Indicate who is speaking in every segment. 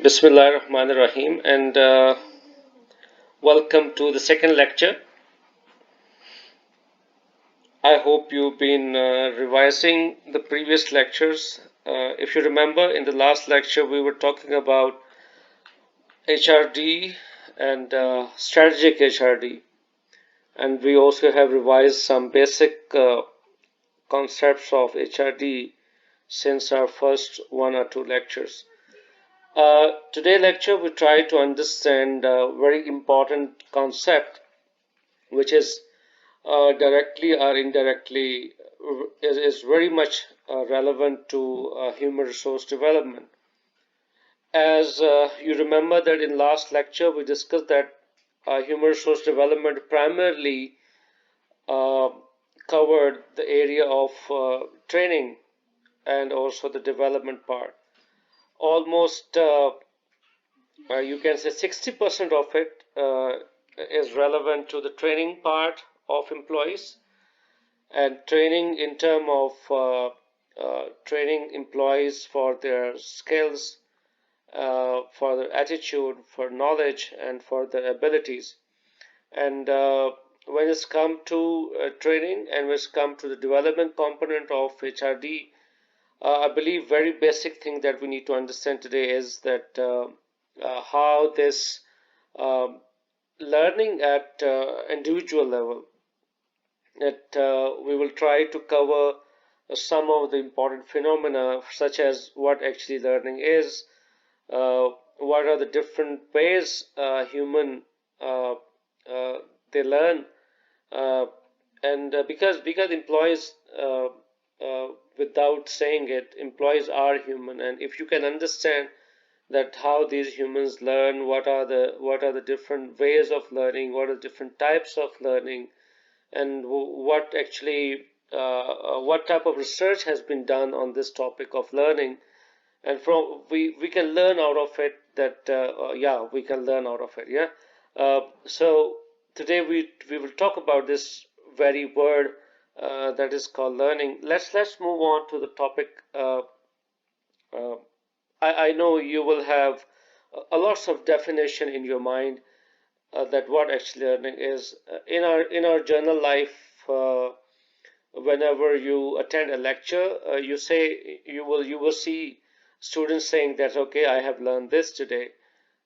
Speaker 1: Bismillah ar-Rahman ar-Rahim, and welcome to the second lecture. I hope you've been revising the previous lectures. If you remember, in the last lecture we were talking about HRD and strategic HRD, and we also have revised some basic concepts of HRD since our first one or two lectures. Today lecture we try to understand a very important concept, which is directly or indirectly is very much relevant to human resource development. As you remember that in last lecture we discussed that human resource development primarily uh, covered the area of training and also the development part. Almost you can say 60% of it is relevant to the training part of employees, and training in terms of training employees for their skills, for their attitude, for knowledge, and for their abilities. And when it's come to training and when it's come to the development component of HRD, I believe very basic thing that we need to understand today is that how this um learning at individual level, that we will try to cover some of the important phenomena, such as what actually learning is, uh, what are the different ways human uh, uh, they learn, uh, and because employees, without saying it, employees are human, and if you can understand that how these humans learn, what are the different ways of learning, what are the different types of learning, and what actually what type of research has been done on this topic of learning, and from we can learn out of it that yeah, we can learn out of it, yeah. So today we will talk about this very word that is called learning. Let's move on to the topic. Uh, I know you will have a lots of definition in your mind, that what actually learning is. In our journal life, whenever you attend a lecture, you say you will see students saying that, okay, I have learned this today.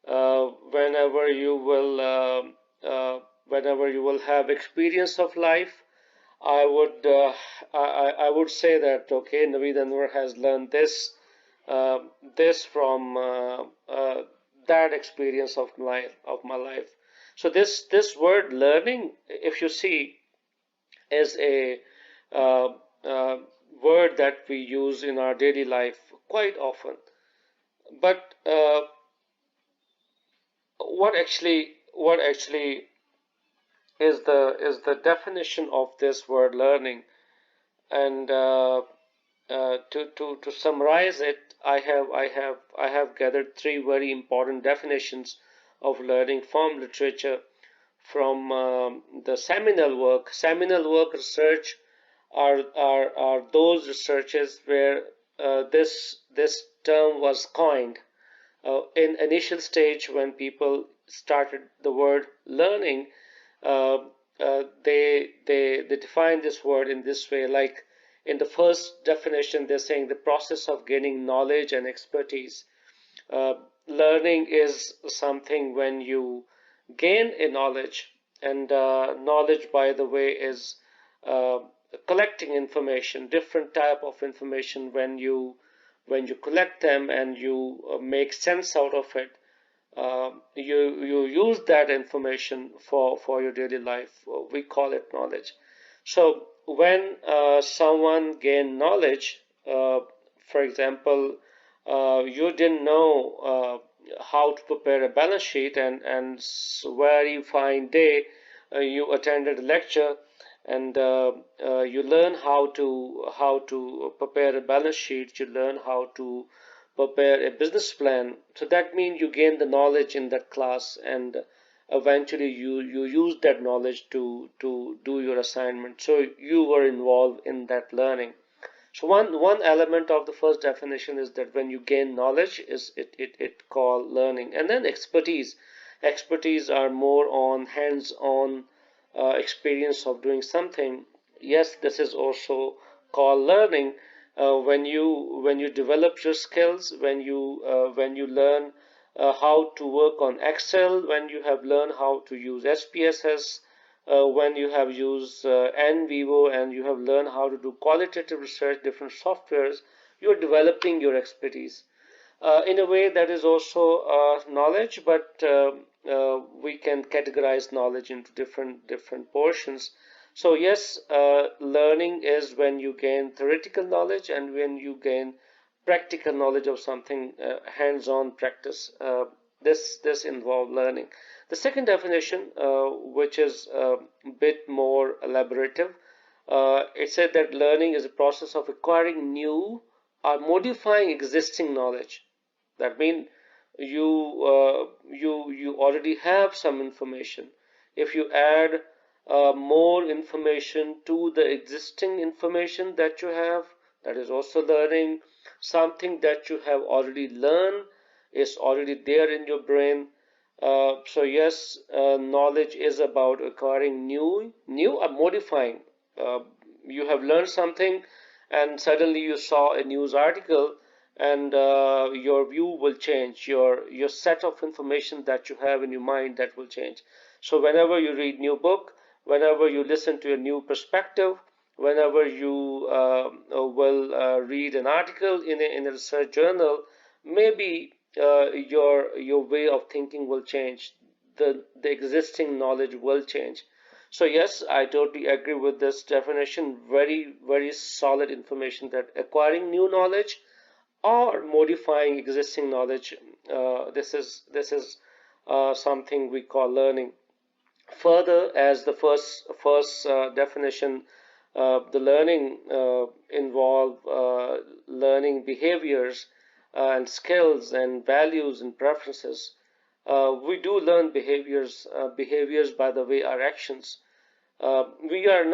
Speaker 1: Whenever you will whenever you will have experience of life, I would I would say that, okay, Naveed Anwar has learned uh, this from that experience of my life. So this word learning, if you see, is a uh, uh, word that we use in our daily life quite often. But what actually is the definition of this word learning? And to summarize it, I have gathered three very important definitions of learning from literature, from the seminal work research, are those researches where this term was coined in initial stage when people started the word learning. uh, they define this word in this way, like in the first definition they're saying the process of gaining knowledge and expertise. uh, Learning is something when you gain a knowledge, and knowledge, by the way, is uh, collecting information, different type of information. When you collect them and you make sense out of it, you use that information for your daily life. We call it knowledge. So when someone gain knowledge, for example, you didn't know how to prepare a balance sheet, and very fine day, you attended a lecture, and you learn how to prepare a balance sheet. You learn how to prepare a business plan. So that means you gain the knowledge in that class, and eventually you use that knowledge to do your assignment. So you were involved in that learning. So one element of the first definition is that when you gain knowledge, is it called learning. And then expertise. Expertise are more on hands-on experience of doing something. Yes, this is also called learning. When you develop your skills, when you learn how to work on Excel, when you have learned how to use SPSS, when you have used NVivo and you have learned how to do qualitative research, different softwares, you're developing your expertise. In a way, that is also knowledge, but we can categorize knowledge into different portions. So yes, learning is when you gain theoretical knowledge and when you gain practical knowledge of something, hands-on practice. This involves learning. The second definition, which is a bit more elaborative, it said that learning is a process of acquiring new or modifying existing knowledge. That means you already have some information. If you add more information to the existing information that you have, that is also learning. Something that you have already learned is already there in your brain. So yes, knowledge is about acquiring new or modifying. Uh, you have learned something, and suddenly you saw a news article, and your view will change. Your set of information that you have in your mind, that will change. So whenever you read new book, whenever you listen to a new perspective, whenever you will read an article in a research journal, maybe your way of thinking will change. The existing knowledge will change. So yes, I totally agree with this definition. Very solid information that acquiring new knowledge or modifying existing knowledge. This is something we call learning. Further, as the first definition, the learning involve learning behaviors and skills and values and preferences. We do learn behaviors by the way our actions. We are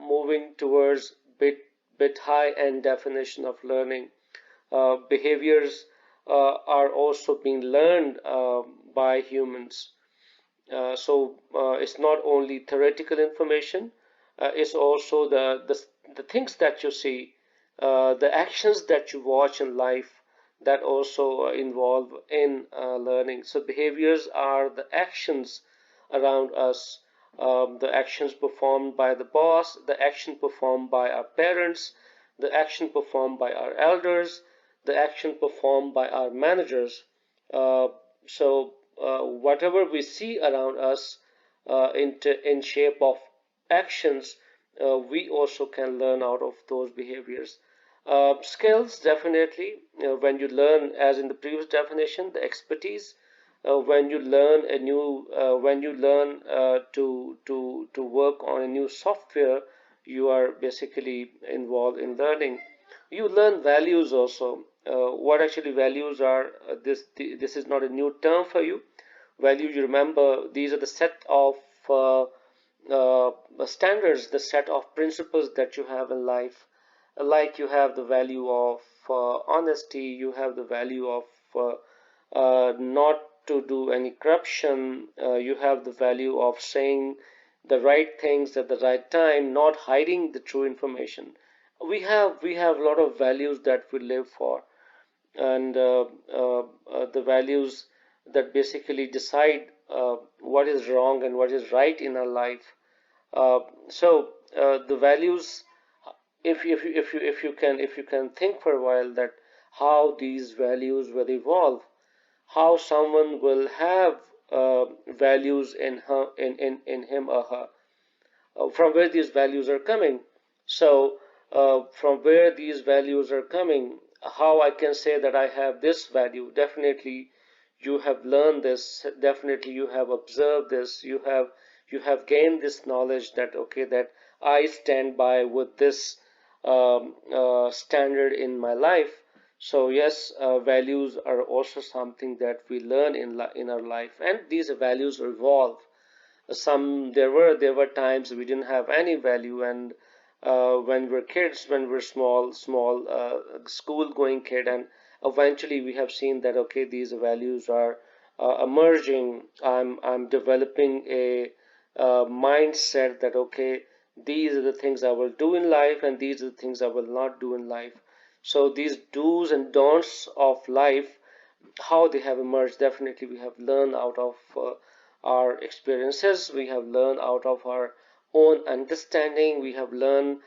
Speaker 1: moving towards bit high end definition of learning. Behaviors are also being learned by humans. So it's not only theoretical information, it's also the things that you see, the actions that you watch in life, that also involve in learning. So behaviors are the actions around us, the actions performed by the boss, the action performed by our parents, the action performed by our elders, the action performed by our managers. So whatever we see around us in shape of actions, we also can learn out of those behaviors. Skills, definitely. When you learn, as in the previous definition, the expertise. When you learn to work on a new software, you are basically involved in learning. You learn values also. What actually values are? This is not a new term for you. Value, you remember, these are the set of standards, the set of principles that you have in life. Like you have the value of honesty, you have the value of not to do any corruption, you have the value of saying the right things at the right time, not hiding the true information. We have a lot of values that we live for, and the values that basically decide what is wrong and what is right in our life. So the values, if you can think for a while that how these values will evolve, how someone will have values in him or her, from where these values are coming. So from where these values are coming, how I can say that I have this value? Definitely, you have learned this. Definitely, you have observed this. You have gained this knowledge that okay, that I stand by with this standard in my life. So yes, values are also something that we learn in our life, and these values evolve. There were times we didn't have any value, and when we're kids, when we're small school-going kid, and eventually we have seen that okay, these values are emerging. I'm developing a mindset that okay, these are the things I will do in life, and these are the things I will not do in life. So these do's and don'ts of life, how they have emerged, definitely we have learned out of our experiences, we have learned out of our own understanding, we have learned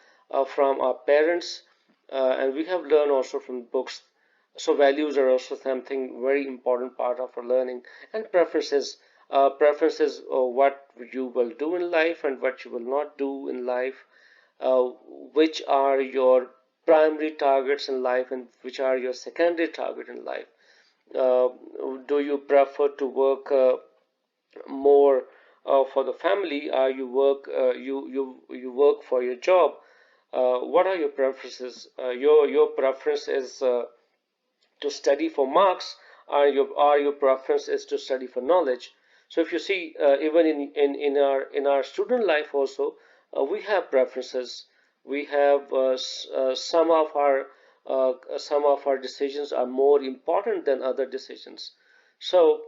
Speaker 1: from our parents, and we have learned also from books. So values are also something very important part of our learning. And preferences, what you will do in life and what you will not do in life, uh, which are your primary targets in life and which are your secondary target in life. uh, do you prefer to work more for the family? You work for your job? What are your preferences? Your preference is to study for marks, or your preference is to study for knowledge. So if you see, even in our student life also, we have preferences. We have some of our decisions are more important than other decisions. So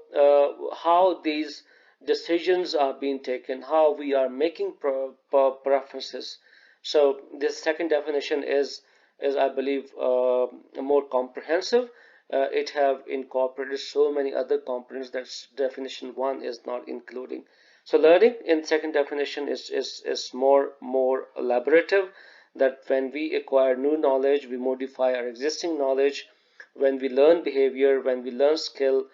Speaker 1: how these decisions are being taken, how we are making preferences. So this second definition is I believe more comprehensive. It have incorporated so many other components that definition one is not including. So learning in second definition is more elaborative, that when we acquire new knowledge, we modify our existing knowledge. When we learn behavior, when we learn skill,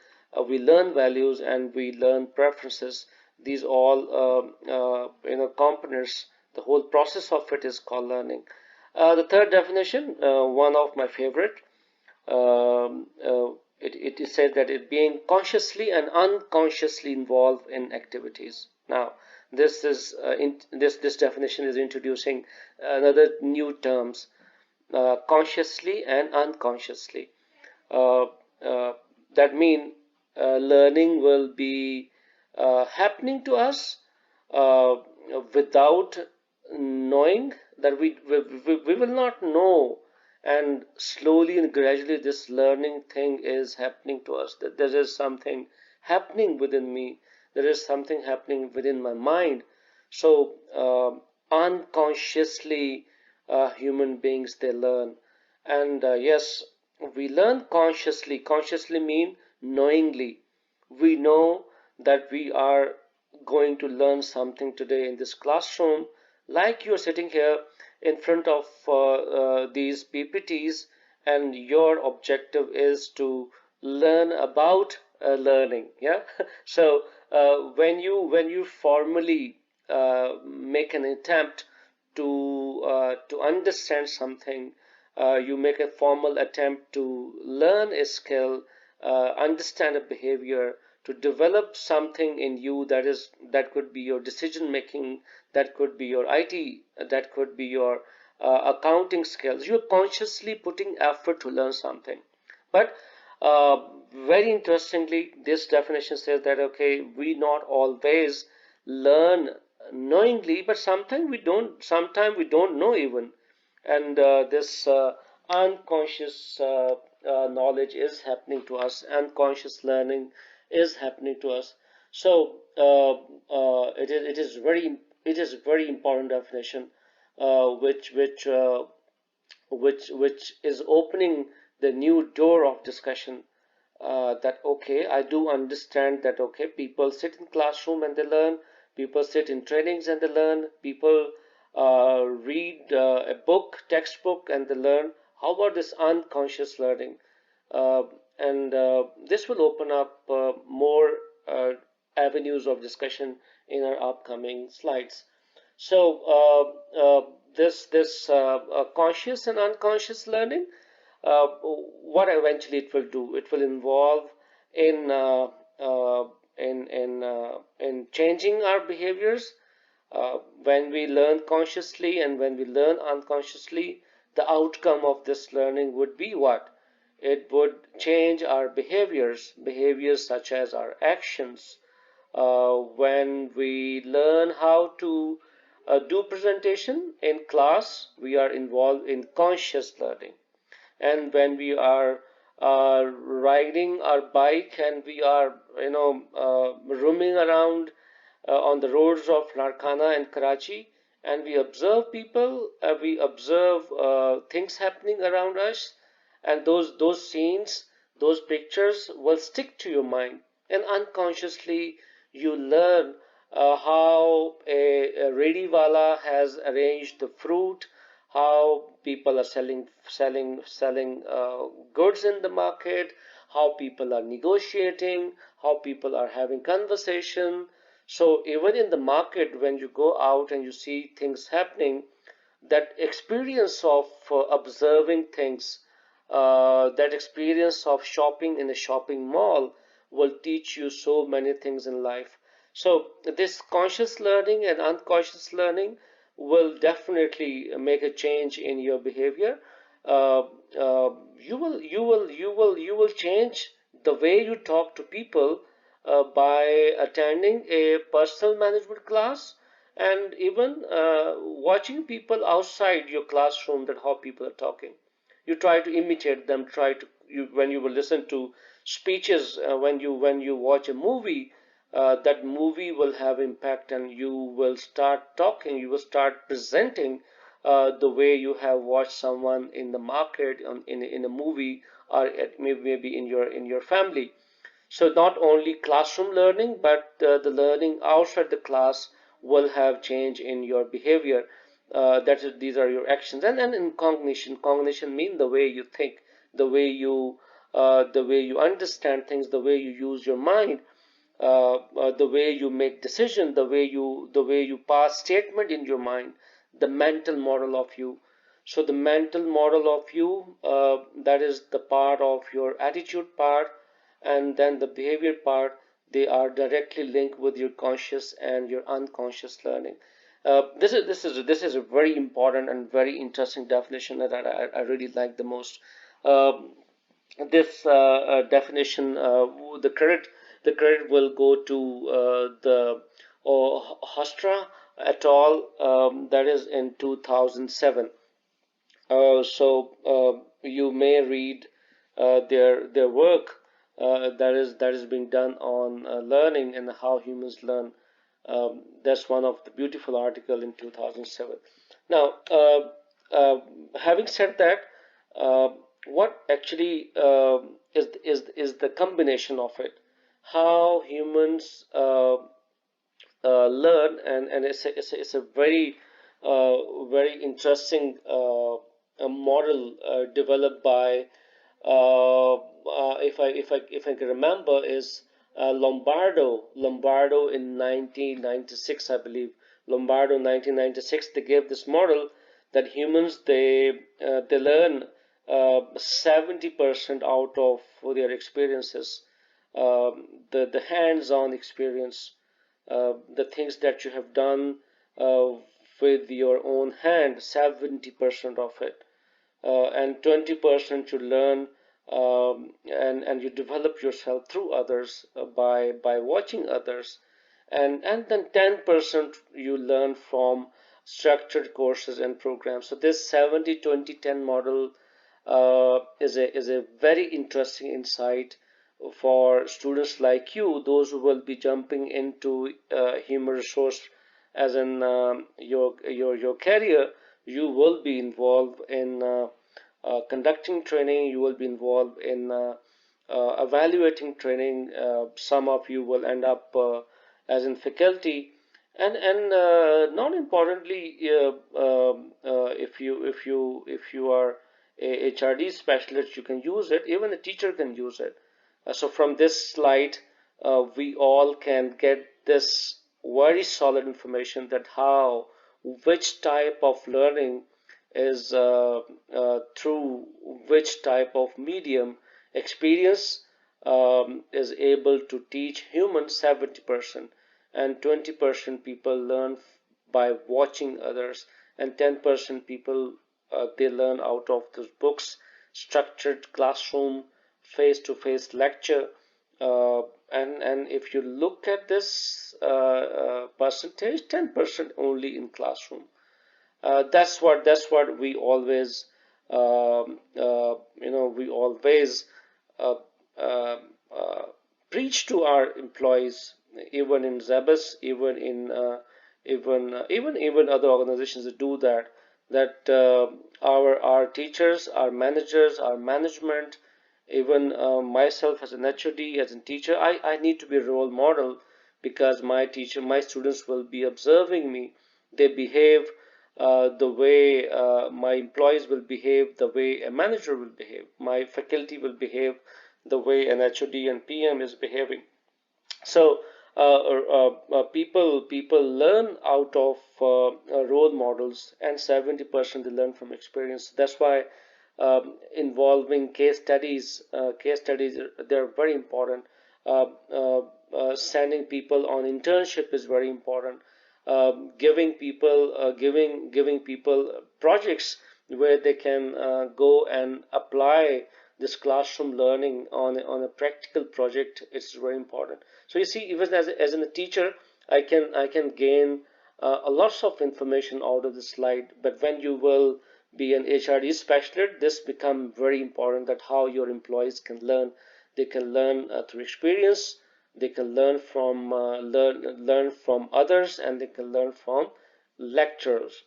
Speaker 1: we learn values, and we learn preferences. These all components, the whole process of it is called learning. The third definition, one of my favorite, it is said that it being consciously and unconsciously involved in activities. Now, this definition is introducing another new terms, consciously and unconsciously. Uh, uh, that mean learning will be happening to us uh, without knowing, that we will not know, and slowly and gradually this learning thing is happening to us, that there is something happening within me, there is something happening within my mind. So unconsciously human beings, they learn. And yes, we learn consciously. Consciously mean knowingly. We know that we are going to learn something today in this classroom, like you're sitting here in front of these PPTs, and your objective is to learn about learning. Yeah. So when you formally make an attempt to understand something, you make a formal attempt to learn a skill, understand a behavior, to develop something in you, that could be your decision making, that could be your IT, that could be your accounting skills. You're consciously putting effort to learn something. But uh, very interestingly, this definition says that okay, we not always learn knowingly, but sometimes we don't know even. And this unconscious knowledge is happening to us, unconscious learning is happening to us. So it is very important definition, which is opening the new door of discussion, that okay, I do understand that okay, people sit in classroom and they learn, people sit in trainings and they learn, people read a book, textbook, and they learn. How about this unconscious learning? uh, and this will open up more uh, avenues of discussion in our upcoming slides. So this conscious and unconscious learning, what eventually it will do, it will involve in in changing our behaviors. When we learn consciously and when we learn unconsciously, the outcome of this learning would be what? It would change our behaviors such as our actions. When we learn how to do presentation in class, we are involved in conscious learning. And when we are riding our bike and we are roaming around on the roads of Larkana and Karachi, and we observe people, we observe things happening around us, and those scenes, those pictures will stick to your mind, and unconsciously you learn how a rediwala has arranged the fruit, how people are selling goods in the market, how people are negotiating, how people are having conversation. So even in the market, when you go out and you see things happening, that experience of observing things, that experience of shopping in a shopping mall will teach you so many things in life. So this conscious learning and unconscious learning will definitely make a change in your behavior. Uh, you will change the way you talk to people by attending a personal management class, and even watching people outside your classroom, that how people are talking. You try to imitate them, try to when you will listen to speeches, when you watch a movie, that movie will have impact, and you will start talking, you will start presenting the way you have watched someone in the market, in a movie, or maybe in your family. So not only classroom learning, but the learning outside the class will have change in your behavior. That is, these are your actions. And in cognition mean the way you think, the way you understand things, the way you use your mind, the way you make decision, the way you pass statement in your mind, the mental model of you. So the mental model of you, that is the part of your attitude part, and then the behavior part, they are directly linked with your conscious and your unconscious learning. This is a very important and very interesting definition that I really like the most. Um this definition, the credit will go to the Hostra et al. That is in 2007. So you may read their work that is being done on learning and how humans learn. That's one of the beautiful article in 2007. Now, having said that, uh, what actually is the combination of it? How humans learn, and it's a very interesting a model developed by if I can remember, is Lombardo in 1996, I believe. Lombardo 1996, they gave this model that humans, they learn 70% out of their experiences, the hands-on experience, the things that you have done uh, with your own hand, 70% of it, and 20% you learn, and you develop yourself through others, by watching others, and then 10% you learn from structured courses and programs. So this 70-20-10 model is a very interesting insight for students like you, those who will be jumping into human resource as in your career. You will be involved in conducting training, you will be involved in evaluating training. Some of you will end up as in faculty, and not importantly, if you are a HRD specialist, you can use it. Even a teacher can use it. So from this slide, we all can get this very solid information that how which type of learning is through which type of medium. Experience is able to teach humans 70%, and 20% people learn by watching others, and 10% people, they learn out of those books, structured classroom, face-to-face lecture, and if you look at this percentage, 10% only in classroom. That's what we always we always uh, uh, uh, preach to our employees, even in Zabas, even other organizations that do that. That our teachers, our managers, our management, even myself as an HOD, as a teacher, I need to be a role model, because my students will be observing me. They behave the way my employees will behave, the way a manager will behave, my faculty will behave, the way an HOD and PM is behaving. So people learn out of role models, and 70% they learn from experience. That's why involving case studies, they're very important. Sending people on internship is very important. Giving people projects where they can go and apply this classroom learning on a practical project. It's very important. So you see, even as a teacher, I can gain a lots of information out of the slide. But when you will be an HRD specialist, this become very important, that how your employees can learn. They can learn through experience. They can learn from others, and they can learn from lecturers.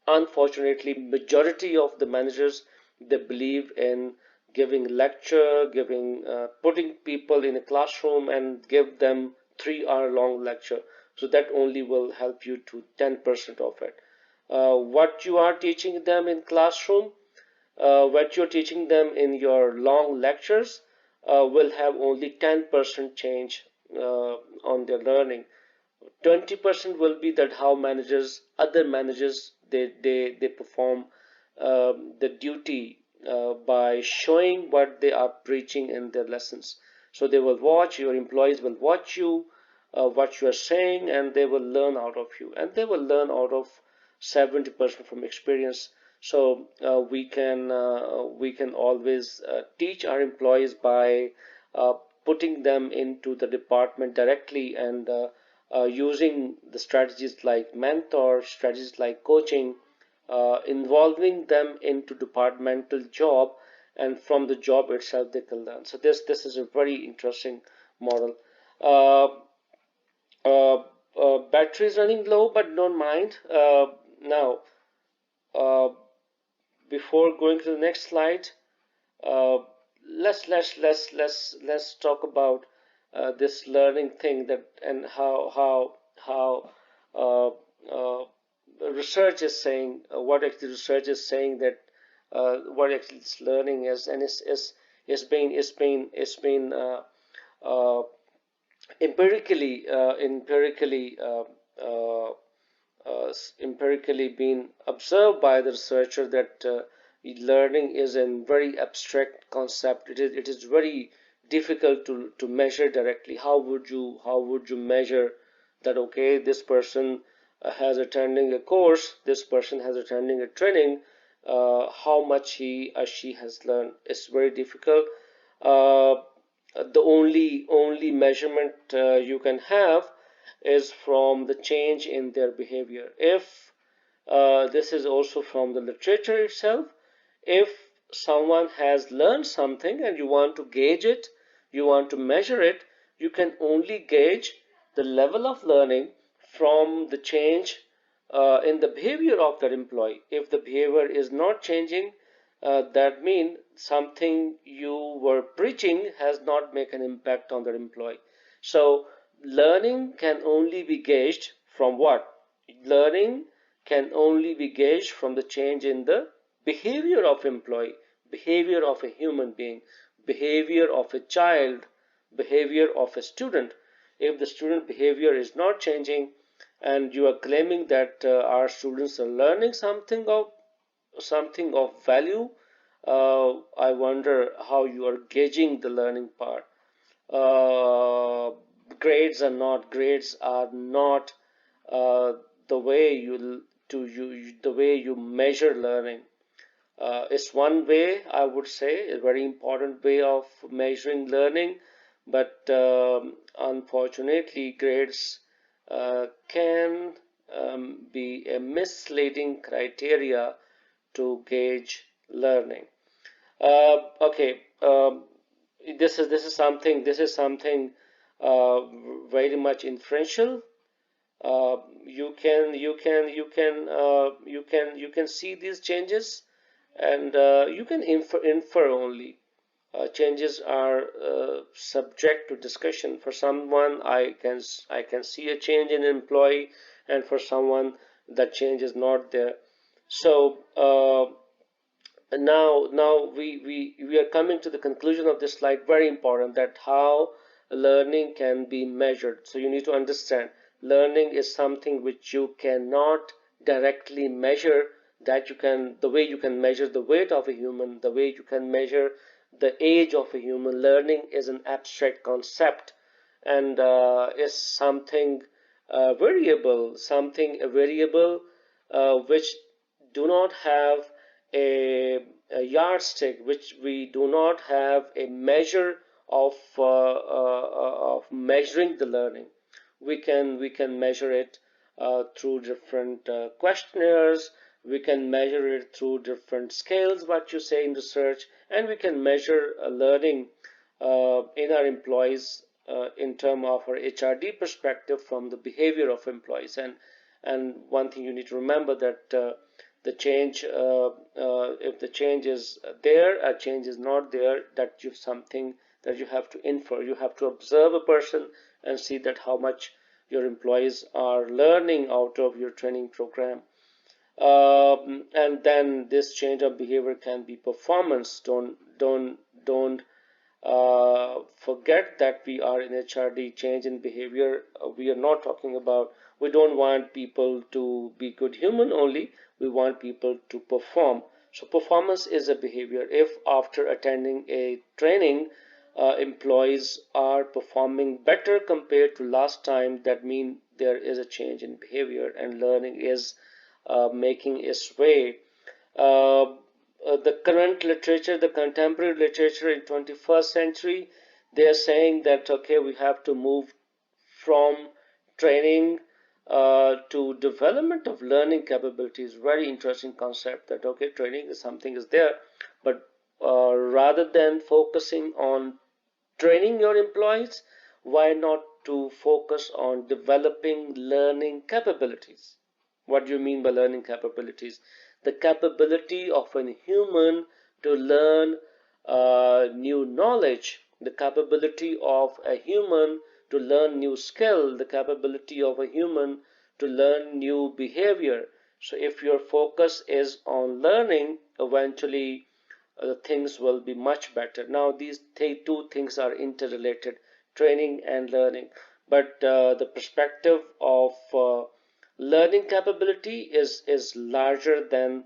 Speaker 1: Unfortunately, majority of the managers, they believe in giving lecture, giving putting people in a classroom and give them 3 hour long lecture. So that only will help you to 10% of it. What you are teaching them in classroom, what you're teaching them in your long lectures, will have only 10% change on their learning. 20% will be that how other managers, they perform the duty by showing what they are preaching in their lessons. So they will watch, your employees will watch you, what you are saying, and they will learn out of you, and they will learn out of 70% from experience. So we can always teach our employees by uh, putting them into the department directly, and using the strategies like mentor, strategies like coaching, involving them into departmental job, and from the job itself they can learn. So this is a very interesting model. Uh, uh, Battery is running low, but don't mind. Now, uh, before going to the next slide, uh, let's talk about this learning thing, that and how uh, uh, research is saying, what actually research is saying, that what actually is learning is, and it's been uh, uh, empirically been observed by the researcher, that learning is a very abstract concept. It is very difficult to measure directly. How would you measure that? Okay, this person has attending a course. This person has attending a training. How much he or she has learned? It's very difficult. Uh, the only measurement you can have is from the change in their behavior. If this is also from the literature itself, if someone has learned something and you want to gauge it, you want to measure it, you can only gauge the level of learning from the change in the behavior of that employee. If the behavior is not changing, that means something you were preaching has not made an impact on that employee. So learning can only be gauged from what? Learning can only be gauged from the change in the behavior of employee, behavior of a human being, behavior of a child, behavior of a student. If the student behavior is not changing, and you are claiming that our students are learning something of value, I wonder how you are gauging the learning part. uh, grades are not the way you measure learning. It's one way, I would say, a very important way of measuring learning, but unfortunately grades can be a misleading criteria to gauge learning. Okay, this is something very much inferential. You can see these changes, and you can infer only. Changes are subject to discussion. For someone, I can see a change in employee, and for someone, that change is not there. So now we are coming to the conclusion of this slide. Very important, that how learning can be measured. So you need to understand, learning is something which you cannot directly measure. That you can, the way you can measure the weight of a human, the way you can measure the age of a human. Learning is an abstract concept, and is something variable, which do not have a yardstick, which we do not have a measure of measuring the learning. We can measure it through different questionnaires. We can measure it through different scales, what you say in research, and we can measure learning in our employees in terms of our HRD perspective, from the behavior of employees. And one thing you need to remember, that the change, if the change is there, a change is not there, that you something that you have to infer. You have to observe a person and see that how much your employees are learning out of your training program. And then this change of behavior can be performance. Don't forget that we are in HRD. Change in behavior, we are not talking about, we don't want people to be good human only, we want people to perform. So performance is a behavior. If after attending a training, employees are performing better compared to last time, that means there is a change in behavior, and learning is making its way. The current literature, the contemporary literature in 21st century, they are saying that okay, we have to move from training to development of learning capabilities. Very interesting concept, that okay, training is something is there, but rather than focusing on training your employees, why not to focus on developing learning capabilities? What do you mean by learning capabilities? The capability of a human to learn new knowledge, the capability of a human to learn new skill, the capability of a human to learn new behavior. So if your focus is on learning, eventually things will be much better. Now these two things are interrelated, training and learning, but the perspective of learning capability is larger than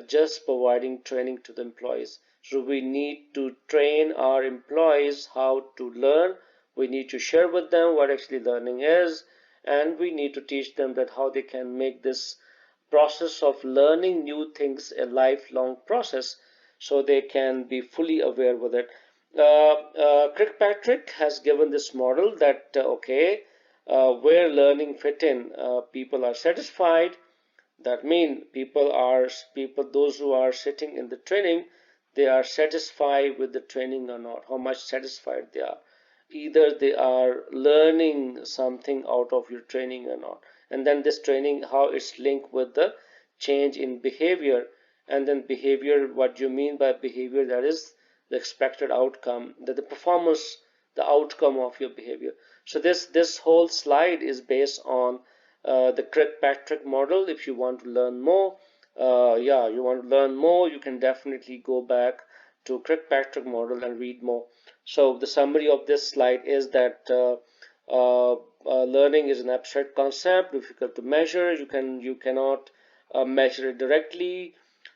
Speaker 1: just providing training to the employees. So we need to train our employees how to learn. We need to share with them what actually learning is, and we need to teach them that how they can make this process of learning new things a lifelong process, so they can be fully aware with it. Kirkpatrick has given this model that okay, where learning fit in, people are satisfied. That means people those who are sitting in the training, they are satisfied with the training or not. How much satisfied they are? Either they are learning something out of your training or not. And then this training, how it's linked with the change in behavior. And then behavior, what do you mean by behavior? That is the expected outcome, that the performance, the outcome of your behavior. So this whole slide is based on the Kirkpatrick model. If you want to learn more, you want to learn more, you can definitely go back to Kirkpatrick model and read more. So the summary of this slide is that learning is an abstract concept, difficult to measure. You cannot measure it directly.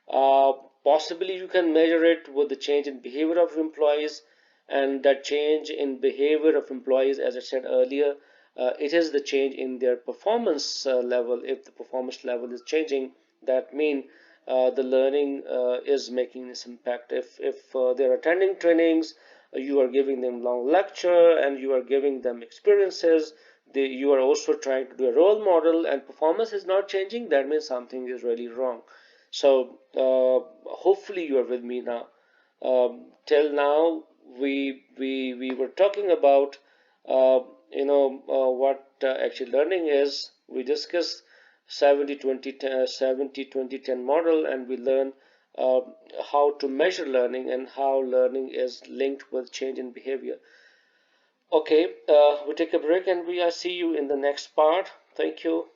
Speaker 1: Uh, Possibly you can measure it with the change in behavior of employees, and that change in behavior of employees, as I said earlier, it is the change in their performance level. If the performance level is changing, that means the learning is making this impact. If they're attending trainings, you are giving them long lecture and you are giving them experiences, you are also trying to do a role model, and performance is not changing, that means something is really wrong. So hopefully you are with me now. Till now we were talking about what actually learning is. We discussed 70-20-10 model, and we learn uh, how to measure learning and how learning is linked with change in behavior. Okay, we take a break and we see you in the next part. Thank you.